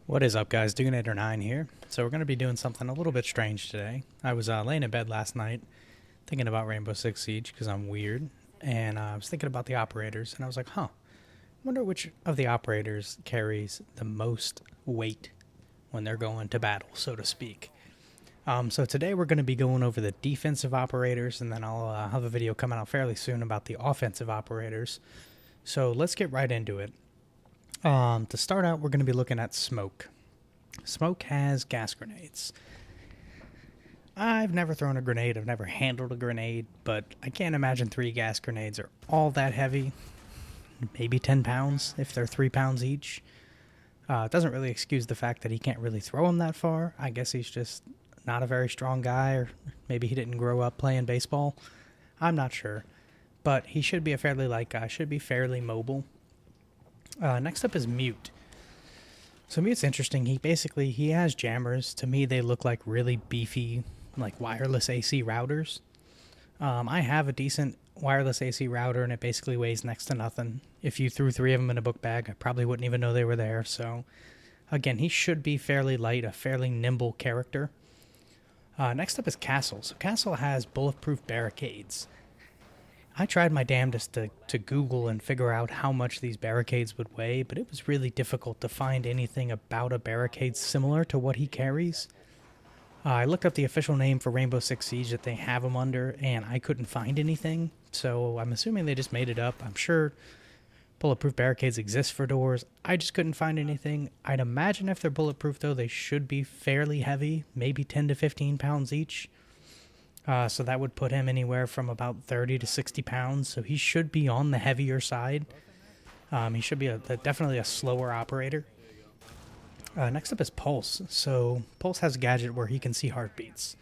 What is up, guys? Duganator9 here. So we're going to be doing something a little bit strange today. I was laying in bed last night thinking about Rainbow Six Siege because I'm weird, and I was thinking about the operators, and I was like, I wonder which of the operators carries the most weight when they're going to battle, so to speak. So today we're going to be going over the defensive operators, and then I'll have a video coming out fairly soon about the offensive operators. So let's get right into it. To start out, we're going to be looking at Smoke. Smoke has gas grenades. I've never thrown a grenade, I've never handled a grenade, but I can't imagine 3 gas grenades are all that heavy. Maybe 10 pounds if they're 3 pounds each. It doesn't really excuse the fact that he can't really throw them that far. I guess he's just not a very strong guy, or maybe he didn't grow up playing baseball. I'm not sure. But he should be a fairly light guy, should be fairly mobile. Next up is Mute. So Mute's interesting. He has jammers. To me, they look like really beefy, like wireless AC routers. I have a decent wireless AC router, and it basically weighs next to nothing. If you threw 3 of them in a book bag, I probably wouldn't even know they were there. So, again, he should be fairly light, a fairly nimble character. Next up is Castle. So Castle has bulletproof barricades. I tried my damnedest to Google and figure out how much these barricades would weigh, but it was really difficult to find anything about a barricade similar to what he carries. I looked up the official name for Rainbow Six Siege that they have him under, and I couldn't find anything, so I'm assuming they just made it up. I'm sure bulletproof barricades exist for doors. I just couldn't find anything. I'd imagine if they're bulletproof, though, they should be fairly heavy, maybe 10 to 15 pounds each. So that would put him anywhere from about 30 to 60 pounds. So he should be on the heavier side. He should be definitely a slower operator. Next up is Pulse. So Pulse has a gadget where he can see heartbeats.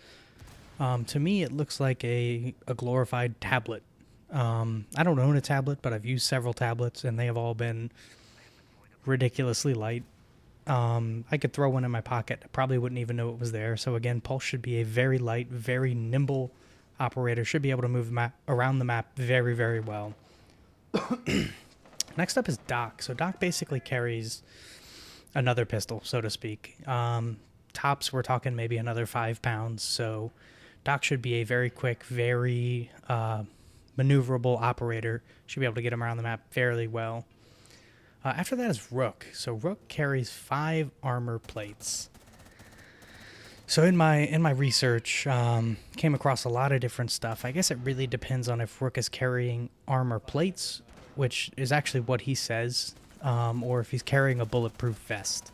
To me, it looks like a glorified tablet. I don't own a tablet, but I've used several tablets, and they have all been ridiculously light. I could throw one in my pocket. I probably wouldn't even know it was there. So again, Pulse should be a very light, very nimble operator. Should be able to move around the map very, very well. Next up is Doc. So Doc basically carries another pistol, so to speak. Tops, we're talking maybe another 5 pounds. So Doc should be a very quick, very maneuverable operator. Should be able to get him around the map fairly well. After that is Rook. So Rook carries 5 armor plates. So in my research, came across a lot of different stuff. I guess it really depends on if Rook is carrying armor plates, which is actually what he says, or if he's carrying a bulletproof vest.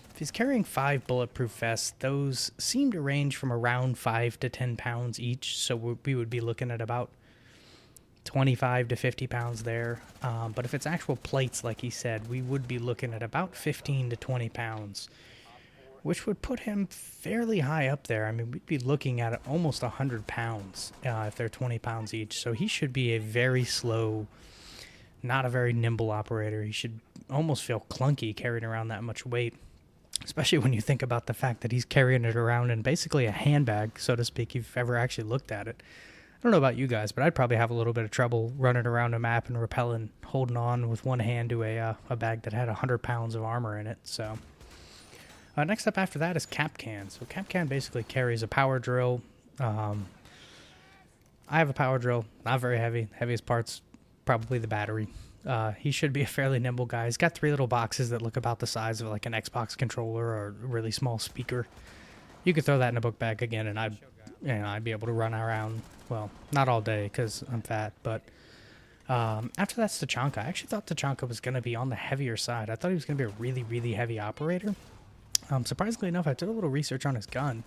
If he's carrying 5 bulletproof vests, those seem to range from around 5 to 10 pounds each. So we would be looking at about 25 to 50 pounds there. But if it's actual plates, like he said, we would be looking at about 15 to 20 pounds, which would put him fairly high up there. I mean, we'd be looking at almost 100 pounds if they're 20 pounds each. So he should be a very slow, not a very nimble operator. He should almost feel clunky carrying around that much weight, especially when you think about the fact that he's carrying it around in basically a handbag, so to speak, if you've ever actually looked at it. I don't know about you guys, but I'd probably have a little bit of trouble running around a map and rappelling, holding on with one hand to a bag that had 100 pounds of armor in it. So next up after that is Kapkan. So Kapkan basically carries a power drill. I have a power drill, not very heavy. Heaviest part's probably the battery. He should be a fairly nimble guy. He's got 3 little boxes that look about the size of like an Xbox controller or a really small speaker. You could throw that in a book bag again, and I'd be able to run around. Well, not all day because I'm fat, but after that's Tachanka. I actually thought Tachanka was going to be on the heavier side. I thought he was going to be a really, really heavy operator. Surprisingly enough, I did a little research on his gun.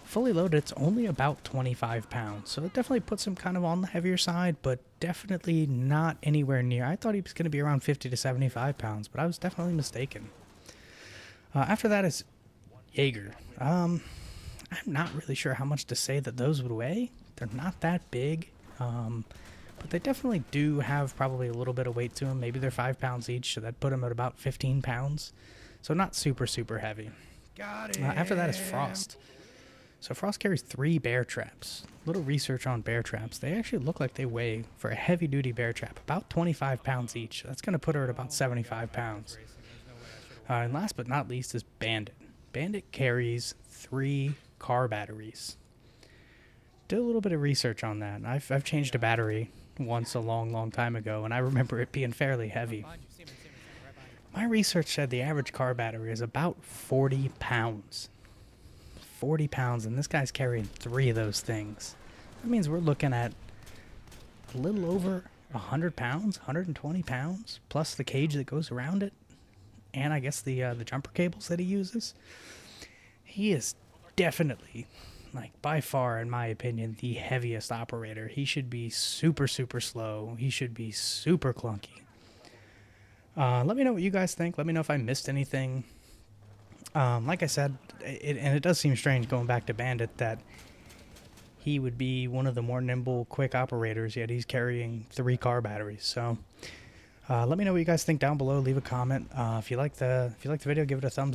Fully loaded, it's only about 25 pounds, so it definitely puts him kind of on the heavier side, but definitely not anywhere near. I thought he was going to be around 50 to 75 pounds, but I was definitely mistaken. After that is Jaeger. I'm not really sure how much to say that those would weigh. They're not that big, but they definitely do have probably a little bit of weight to them. Maybe they're 5 pounds each, so that'd put them at about 15 pounds. So not super, super heavy. Got it. After that is Frost. So Frost carries 3 bear traps. Little research on bear traps. They actually look like they weigh, for a heavy-duty bear trap, about 25 pounds each. That's going to put her at about 75 pounds. And last but not least is Bandit. Bandit carries 3 car batteries. Did a little bit of research on that. I've changed a battery once a long time ago, and I remember it being fairly heavy. My research said the average car battery is about 40 pounds. 40 pounds, and this guy's carrying 3 of those things. That means we're looking at a little over 100 pounds, 120 pounds, plus the cage that goes around it, and I guess the jumper cables that he uses. He is definitely, like, by far, in my opinion, the heaviest operator. He should be super slow. He should be super clunky. Let me know what you guys think. Let me know if I missed anything. Like I said, it does seem strange going back to Bandit that he would be one of the more nimble, quick operators, yet he's carrying 3 car batteries. So let me know what you guys think down below. Leave a comment. If you like the video, give it a thumbs up.